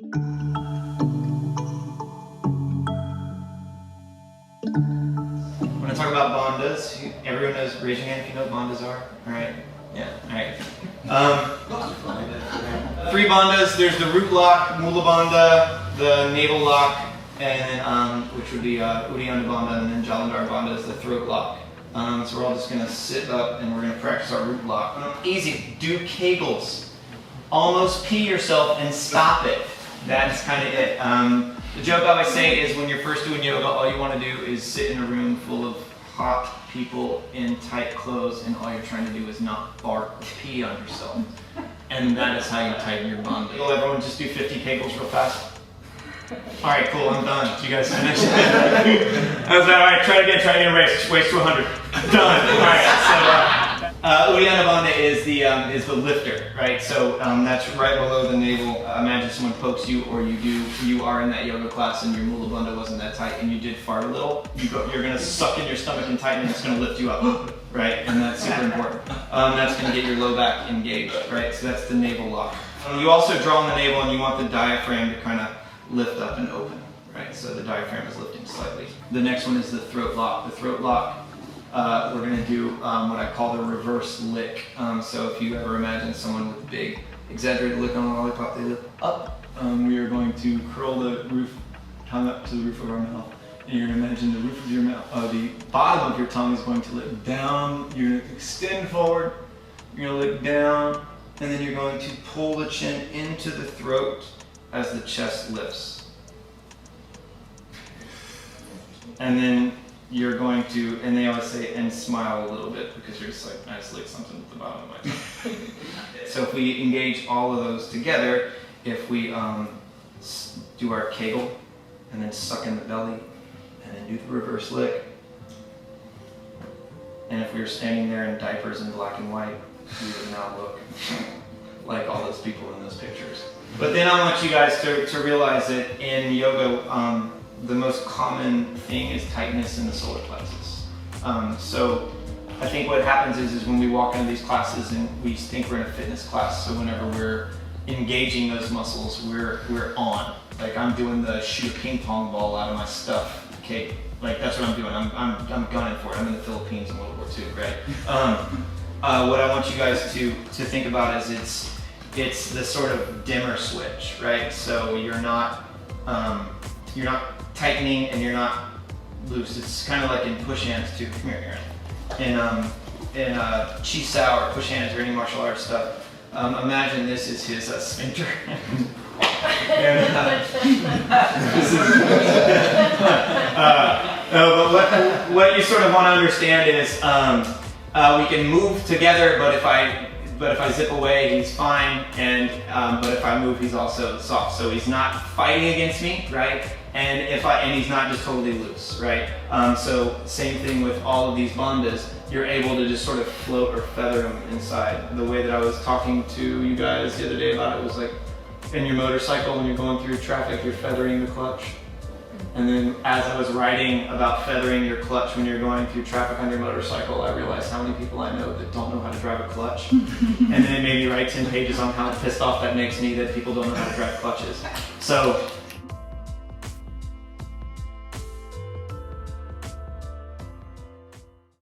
I'm going to talk about bandhas. Everyone knows, raise your hand if you know what bandhas are. Alright? Yeah, alright. 3 bandhas. There's the root lock, mula bandha, the navel lock, and then, which would be Uddiyana bandha, and then Jalandhar bandha is the throat lock. So we're all just going to sit up and we're going to practice our root lock. Easy. Do kegels. Almost pee yourself and stop it. That's kind of it. The joke I always say is when you're first doing yoga, all you want to do is sit in a room full of hot people in tight clothes, and all you're trying to do is not bark or pee on yourself. And that is how you tighten your bandha. Will everyone just do 50 kegels real fast? Alright, cool, I'm done. Did you guys finish? I was like, alright, try it again, waist to 100. Done. Alright, so Uddiyana bandha is the lifter, right? So that's right below the navel. Imagine someone pokes you, or you are in that yoga class and your mula bandha wasn't that tight and you did fart a little. You're going to suck in your stomach and tighten, and it's going to lift you up, right? And that's super important. That's going to get your low back engaged, right? So that's the navel lock. You also draw on the navel and you want the diaphragm to kind of lift up and open, right? So the diaphragm is lifting slightly. The next one is the throat lock. The throat lock, we're going to do what I call the reverse lick. So if you ever imagine someone with a big, exaggerated lick on a lollipop, they lift up. We are going to curl the tongue up to the roof of our mouth. And you're going to imagine the roof of your mouth, the bottom of your tongue is going to lift down. You're going to extend forward. You're going to lick down. And then you're going to pull the chin into the throat as the chest lifts. And then you're going to, and they always say, and smile a little bit, because you're just like, I just licked something at the bottom of my tongue. So if we engage all of those together, if we do our kegel, and then suck in the belly, and then do the reverse lick, and if we were standing there in diapers in black and white, we would not look like all those people in those pictures. But then I want you guys to realize that in yoga, the most common thing is tightness in the solar plexus. So I think what happens is when we walk into these classes and we think we're in a fitness class, so whenever we're engaging those muscles, we're on. Like I'm doing the shoot a ping pong ball out of my stuff. Okay, like that's what I'm doing. I'm gunning for it. I'm in the Philippines in World War II, right? What I want you guys to think about is it's the sort of dimmer switch, right? So you're not tightening and you're not loose. It's kind of like in push hands too. Come here, Aaron. In Chi Sao or push hands or any martial arts stuff, imagine this is his sphincter. But what you sort of want to understand is we can move together, but if I zip away, he's fine, and but if I move, he's also soft. So he's not fighting against me, right? And he's not just totally loose, right? So same thing with all of these bandhas. You're able to just sort of float or feather them inside. The way that I was talking to you guys the other day about it was like in your motorcycle when you're going through traffic, you're feathering the clutch. And then as I was writing about feathering your clutch when you're going through traffic on your motorcycle, I realized how many people I know that don't know how to drive a clutch. And then it made me write 10 pages on how pissed off that makes me that people don't know how to drive clutches. So